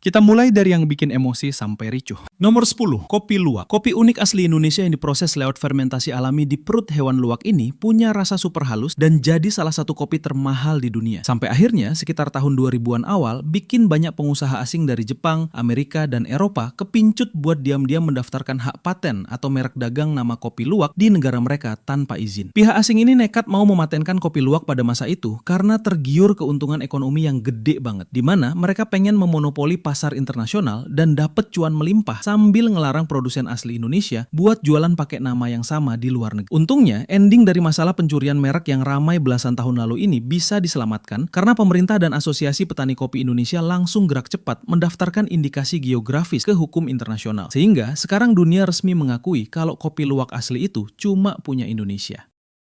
Kita mulai dari yang bikin emosi sampai ricuh. Nomor 10, kopi luwak. Kopi unik asli Indonesia yang diproses lewat fermentasi alami di perut hewan luwak ini punya rasa super halus dan jadi salah satu kopi termahal di dunia. Sampai akhirnya, sekitar tahun 2000-an awal, bikin banyak pengusaha asing dari Jepang, Amerika, dan Eropa kepincut buat diam-diam mendaftarkan hak paten atau merek dagang nama kopi luwak di negara mereka tanpa izin. Pihak asing ini nekat mau mematenkan kopi luwak pada masa itu karena tergiur keuntungan ekonomi yang gede banget, di mana mereka pengen memonopoli pasar internasional dan dapet cuan melimpah sambil ngelarang produsen asli Indonesia buat jualan pakai nama yang sama di luar negeri. Untungnya, ending dari masalah pencurian merek yang ramai belasan tahun lalu ini bisa diselamatkan karena pemerintah dan Asosiasi Petani Kopi Indonesia langsung gerak cepat mendaftarkan indikasi geografis ke hukum internasional. Sehingga sekarang dunia resmi mengakui kalau kopi luwak asli itu cuma punya Indonesia.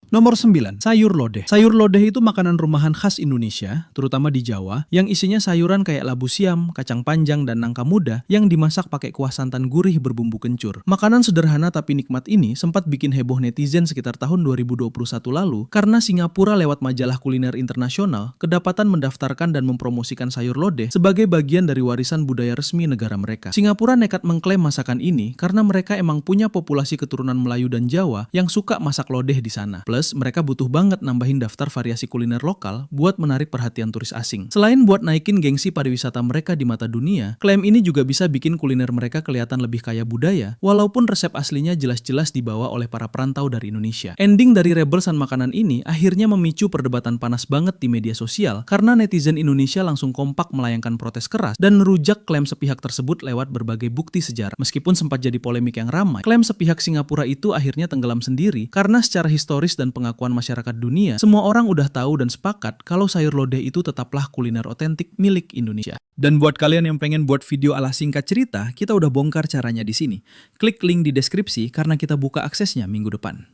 Nomor 9, sayur lodeh. Sayur lodeh itu makanan rumahan khas Indonesia, terutama di Jawa, yang isinya sayuran kayak labu siam, kacang panjang, dan nangka muda yang dimasak pakai kuah santan gurih berbumbu kencur. Makanan sederhana tapi nikmat ini sempat bikin heboh netizen sekitar tahun 2021 lalu karena Singapura lewat majalah kuliner internasional kedapatan mendaftarkan dan mempromosikan sayur lodeh sebagai bagian dari warisan budaya resmi negara mereka. Singapura nekat mengklaim masakan ini karena mereka emang punya populasi keturunan Melayu dan Jawa yang suka masak lodeh di sana. Plus, mereka butuh banget nambahin daftar variasi kuliner lokal buat menarik perhatian turis asing. Selain buat naikin gengsi pariwisata mereka di mata dunia, klaim ini juga bisa bikin kuliner mereka kelihatan lebih kaya budaya, walaupun resep aslinya jelas-jelas dibawa oleh para perantau dari Indonesia. Ending dari rebelsan makanan ini akhirnya memicu perdebatan panas banget di media sosial karena netizen Indonesia langsung kompak melayangkan protes keras dan merujak klaim sepihak tersebut lewat berbagai bukti sejarah. Meskipun sempat jadi polemik yang ramai, klaim sepihak Singapura itu akhirnya tenggelam sendiri karena secara historis dan pengakuan masyarakat dunia, semua orang udah tahu dan sepakat kalau sayur lodeh itu tetaplah kuliner otentik milik Indonesia. Dan buat kalian yang pengen buat video ala singkat cerita, kita udah bongkar caranya di sini. Klik link di deskripsi karena kita buka aksesnya minggu depan.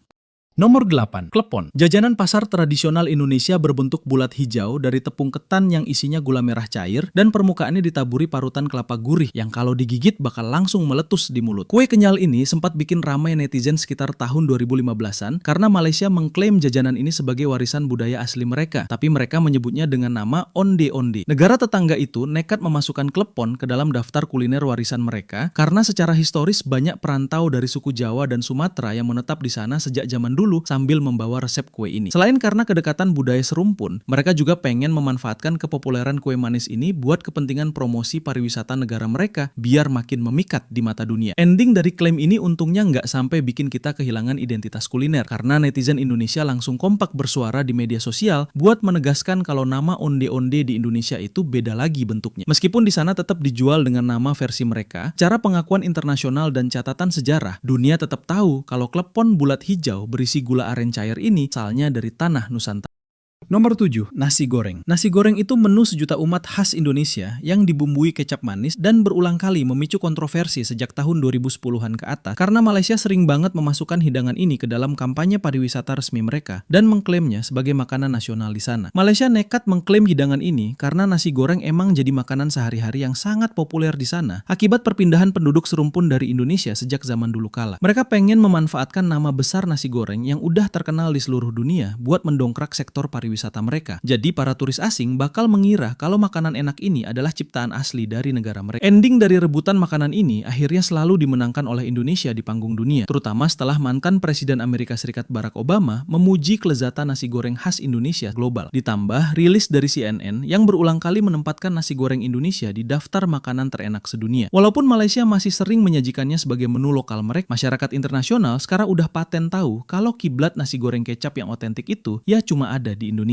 Nomor 8, klepon. Jajanan pasar tradisional Indonesia berbentuk bulat hijau dari tepung ketan yang isinya gula merah cair dan permukaannya ditaburi parutan kelapa gurih yang kalau digigit bakal langsung meletus di mulut. Kue kenyal ini sempat bikin ramai netizen sekitar tahun 2015-an karena Malaysia mengklaim jajanan ini sebagai warisan budaya asli mereka, tapi mereka menyebutnya dengan nama onde-onde. Negara tetangga itu nekat memasukkan klepon ke dalam daftar kuliner warisan mereka karena secara historis banyak perantau dari suku Jawa dan Sumatera yang menetap di sana sejak zaman dulu sambil membawa resep kue ini. Selain karena kedekatan budaya serumpun, mereka juga pengen memanfaatkan kepopuleran kue manis ini buat kepentingan promosi pariwisata negara mereka biar makin memikat di mata dunia. Ending dari klaim ini untungnya nggak sampai bikin kita kehilangan identitas kuliner karena netizen Indonesia langsung kompak bersuara di media sosial buat menegaskan kalau nama onde-onde di Indonesia itu beda lagi bentuknya. Meskipun di sana tetap dijual dengan nama versi mereka, cara pengakuan internasional dan catatan sejarah, dunia tetap tahu kalau klepon bulat hijau berisi gula aren cair ini asalnya dari tanah Nusantara. Nomor 7, nasi goreng. Nasi goreng itu menu sejuta umat khas Indonesia yang dibumbui kecap manis dan berulang kali memicu kontroversi sejak tahun 2010-an ke atas karena Malaysia sering banget memasukkan hidangan ini ke dalam kampanye pariwisata resmi mereka dan mengklaimnya sebagai makanan nasional di sana. Malaysia nekat mengklaim hidangan ini karena nasi goreng emang jadi makanan sehari-hari yang sangat populer di sana akibat perpindahan penduduk serumpun dari Indonesia sejak zaman dulu kala. Mereka pengen memanfaatkan nama besar nasi goreng yang udah terkenal di seluruh dunia buat mendongkrak sektor pariwisata mereka. Jadi para turis asing bakal mengira kalau makanan enak ini adalah ciptaan asli dari negara mereka. Ending dari rebutan makanan ini akhirnya selalu dimenangkan oleh Indonesia di panggung dunia, terutama setelah mantan Presiden Amerika Serikat Barack Obama memuji kelezatan nasi goreng khas Indonesia global. Ditambah rilis dari CNN yang berulang kali menempatkan nasi goreng Indonesia di daftar makanan terenak sedunia. Walaupun Malaysia masih sering menyajikannya sebagai menu lokal mereka, masyarakat internasional sekarang udah paten tahu kalau kiblat nasi goreng kecap yang otentik itu ya cuma ada di Indonesia.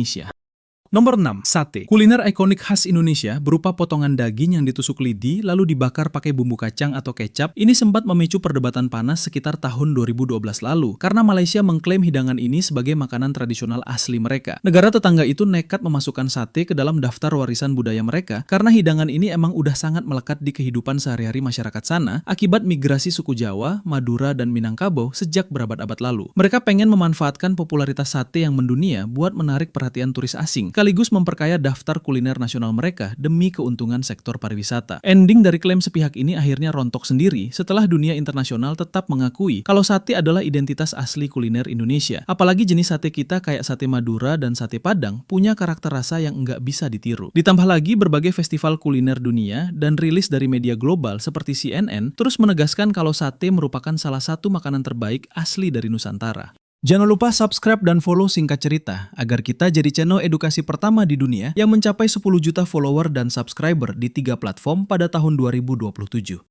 Nomor 6, sate. Kuliner ikonik khas Indonesia berupa potongan daging yang ditusuk lidi lalu dibakar pakai bumbu kacang atau kecap. Ini sempat memicu perdebatan panas sekitar tahun 2012 lalu karena Malaysia mengklaim hidangan ini sebagai makanan tradisional asli mereka. Negara tetangga itu nekat memasukkan sate ke dalam daftar warisan budaya mereka karena hidangan ini emang udah sangat melekat di kehidupan sehari-hari masyarakat sana akibat migrasi suku Jawa, Madura, dan Minangkabau sejak berabad-abad lalu. Mereka pengen memanfaatkan popularitas sate yang mendunia buat menarik perhatian turis asing. sekaligus memperkaya daftar kuliner nasional mereka demi keuntungan sektor pariwisata. Ending dari klaim sepihak ini akhirnya rontok sendiri setelah dunia internasional tetap mengakui kalau sate adalah identitas asli kuliner Indonesia. Apalagi jenis sate kita kayak sate Madura dan sate Padang punya karakter rasa yang nggak bisa ditiru. Ditambah lagi berbagai festival kuliner dunia dan rilis dari media global seperti CNN terus menegaskan kalau sate merupakan salah satu makanan terbaik asli dari Nusantara. Jangan lupa subscribe dan follow Singkat Cerita agar kita jadi channel edukasi pertama di dunia yang mencapai 10 juta follower dan subscriber di 3 platform pada tahun 2027.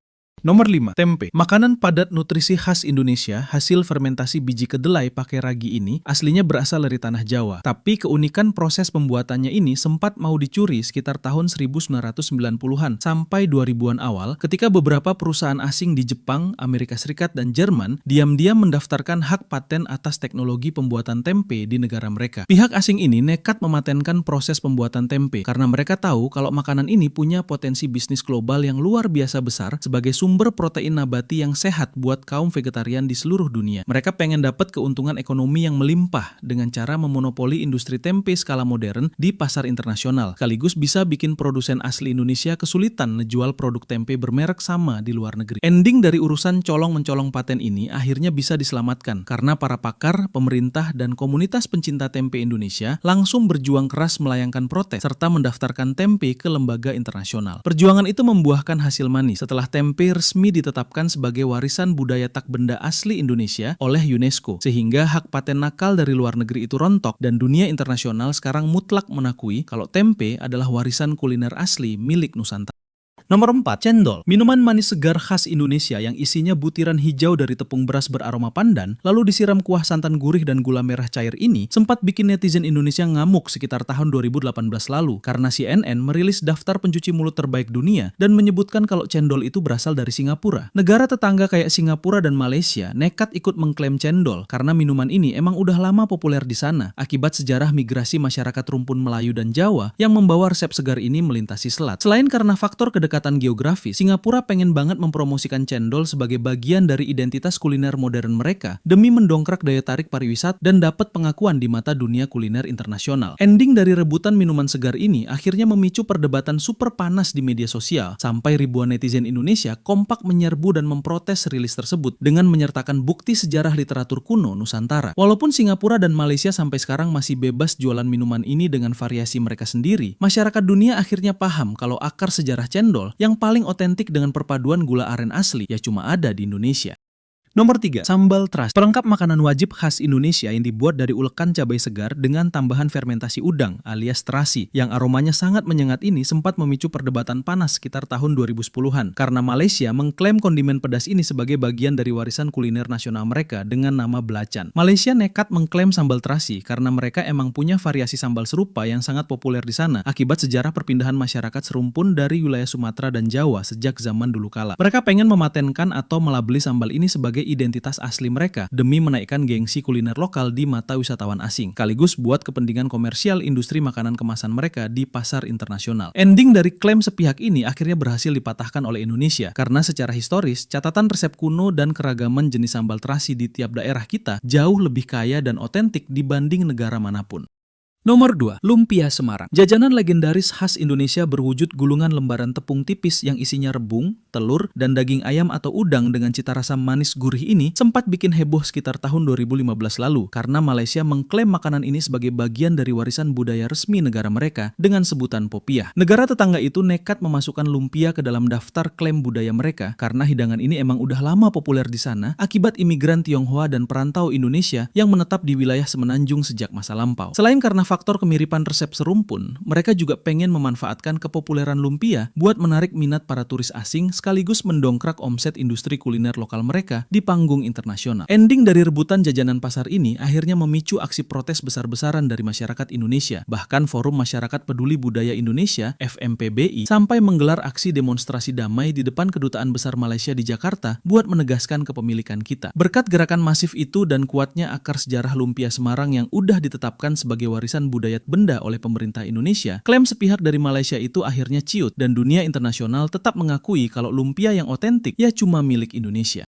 Nomor 5. Tempe. Makanan padat nutrisi khas Indonesia hasil fermentasi biji kedelai pakai ragi ini aslinya berasal dari tanah Jawa. Tapi keunikan proses pembuatannya ini sempat mau dicuri sekitar tahun 1990-an sampai 2000-an awal ketika beberapa perusahaan asing di Jepang, Amerika Serikat, dan Jerman diam-diam mendaftarkan hak paten atas teknologi pembuatan tempe di negara mereka. Pihak asing ini nekat mematenkan proses pembuatan tempe karena mereka tahu kalau makanan ini punya potensi bisnis global yang luar biasa besar sebagai sumber protein nabati yang sehat buat kaum vegetarian di seluruh dunia. Mereka pengen dapat keuntungan ekonomi yang melimpah dengan cara memonopoli industri tempe skala modern di pasar internasional. Sekaligus bisa bikin produsen asli Indonesia kesulitan ngejual produk tempe bermerek sama di luar negeri. Ending dari urusan colong-mencolong paten ini akhirnya bisa diselamatkan karena para pakar, pemerintah, dan komunitas pencinta tempe Indonesia langsung berjuang keras melayangkan protes serta mendaftarkan tempe ke lembaga internasional. Perjuangan itu membuahkan hasil manis setelah tempe resmi ditetapkan sebagai warisan budaya tak benda asli Indonesia oleh UNESCO, sehingga hak paten nakal dari luar negeri itu rontok dan dunia internasional sekarang mutlak mengakui kalau tempe adalah warisan kuliner asli milik Nusantara. Nomor 4. Cendol. Minuman manis segar khas Indonesia yang isinya butiran hijau dari tepung beras beraroma pandan, lalu disiram kuah santan gurih dan gula merah cair ini sempat bikin netizen Indonesia ngamuk sekitar tahun 2018 lalu karena CNN merilis daftar pencuci mulut terbaik dunia dan menyebutkan kalau cendol itu berasal dari Singapura. Negara tetangga kayak Singapura dan Malaysia nekat ikut mengklaim cendol karena minuman ini emang udah lama populer di sana akibat sejarah migrasi masyarakat rumpun Melayu dan Jawa yang membawa resep segar ini melintasi selat. Selain karena faktor kedekatan geografi, Singapura pengen banget mempromosikan cendol sebagai bagian dari identitas kuliner modern mereka demi mendongkrak daya tarik pariwisata dan dapat pengakuan di mata dunia kuliner internasional. Ending dari rebutan minuman segar ini akhirnya memicu perdebatan super panas di media sosial sampai ribuan netizen Indonesia kompak menyerbu dan memprotes rilis tersebut dengan menyertakan bukti sejarah literatur kuno Nusantara. Walaupun Singapura dan Malaysia sampai sekarang masih bebas jualan minuman ini dengan variasi mereka sendiri, masyarakat dunia akhirnya paham kalau akar sejarah cendol yang paling otentik dengan perpaduan gula aren asli ya cuma ada di Indonesia. Nomor 3. Sambal terasi. Pelengkap makanan wajib khas Indonesia yang dibuat dari ulekan cabai segar dengan tambahan fermentasi udang alias terasi yang aromanya sangat menyengat ini sempat memicu perdebatan panas sekitar tahun 2010-an karena Malaysia mengklaim kondimen pedas ini sebagai bagian dari warisan kuliner nasional mereka dengan nama belacan. Malaysia nekat mengklaim sambal terasi karena mereka emang punya variasi sambal serupa yang sangat populer di sana akibat sejarah perpindahan masyarakat serumpun dari wilayah Sumatera dan Jawa sejak zaman dulu kala. Mereka pengen mematenkan atau melabeli sambal ini sebagai identitas asli mereka demi menaikkan gengsi kuliner lokal di mata wisatawan asing, sekaligus buat kepentingan komersial industri makanan kemasan mereka di pasar internasional. Ending dari klaim sepihak ini akhirnya berhasil dipatahkan oleh Indonesia karena secara historis catatan resep kuno dan keragaman jenis sambal terasi di tiap daerah kita jauh lebih kaya dan otentik dibanding negara manapun. Nomor 2. Lumpia Semarang. Jajanan legendaris khas Indonesia berwujud gulungan lembaran tepung tipis yang isinya rebung, telur, dan daging ayam atau udang dengan cita rasa manis gurih ini sempat bikin heboh sekitar tahun 2015 lalu karena Malaysia mengklaim makanan ini sebagai bagian dari warisan budaya resmi negara mereka dengan sebutan popiah. Negara tetangga itu nekat memasukkan lumpia ke dalam daftar klaim budaya mereka karena hidangan ini emang udah lama populer di sana akibat imigran Tionghoa dan perantau Indonesia yang menetap di wilayah Semenanjung sejak masa lampau. Selain karena faktor kemiripan resep serumpun, mereka juga pengen memanfaatkan kepopuleran lumpia buat menarik minat para turis asing sekaligus mendongkrak omset industri kuliner lokal mereka di panggung internasional. Ending dari rebutan jajanan pasar ini akhirnya memicu aksi protes besar-besaran dari masyarakat Indonesia. Bahkan Forum Masyarakat Peduli Budaya Indonesia (FMPBI) sampai menggelar aksi demonstrasi damai di depan Kedutaan Besar Malaysia di Jakarta buat menegaskan kepemilikan kita. Berkat gerakan masif itu dan kuatnya akar sejarah lumpia Semarang yang udah ditetapkan sebagai warisan budaya benda oleh pemerintah Indonesia, klaim sepihak dari Malaysia itu akhirnya ciut dan dunia internasional tetap mengakui kalau lumpia yang otentik ya cuma milik Indonesia.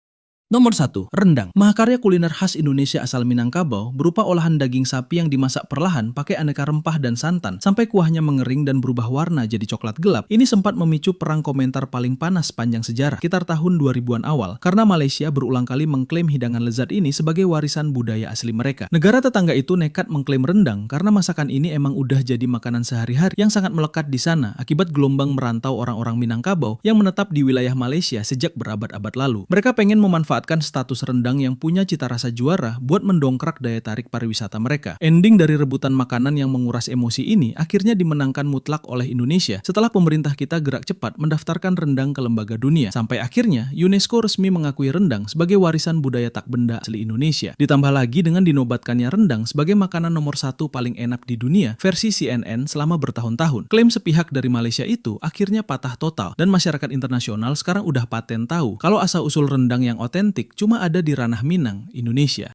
Nomor 1, rendang. Mahakarya kuliner khas Indonesia asal Minangkabau berupa olahan daging sapi yang dimasak perlahan pakai aneka rempah dan santan sampai kuahnya mengering dan berubah warna jadi coklat gelap. Ini sempat memicu perang komentar paling panas sepanjang sejarah, sekitar tahun 2000-an awal, karena Malaysia berulang kali mengklaim hidangan lezat ini sebagai warisan budaya asli mereka. Negara tetangga itu nekat mengklaim rendang karena masakan ini emang udah jadi makanan sehari-hari yang sangat melekat di sana akibat gelombang merantau orang-orang Minangkabau yang menetap di wilayah Malaysia sejak berabad-abad lalu. Mereka pengen memanfaatkan status rendang yang punya cita rasa juara buat mendongkrak daya tarik pariwisata mereka. Ending dari rebutan makanan yang menguras emosi ini akhirnya dimenangkan mutlak oleh Indonesia setelah pemerintah kita gerak cepat mendaftarkan rendang ke lembaga dunia. Sampai akhirnya UNESCO resmi mengakui rendang sebagai warisan budaya tak benda asli Indonesia. Ditambah lagi dengan dinobatkannya rendang sebagai makanan nomor 1 paling enak di dunia versi CNN selama bertahun-tahun. Klaim sepihak dari Malaysia itu akhirnya patah total dan masyarakat internasional sekarang udah paten tahu kalau asal-usul rendang yang otentik cuma ada di ranah Minang, Indonesia.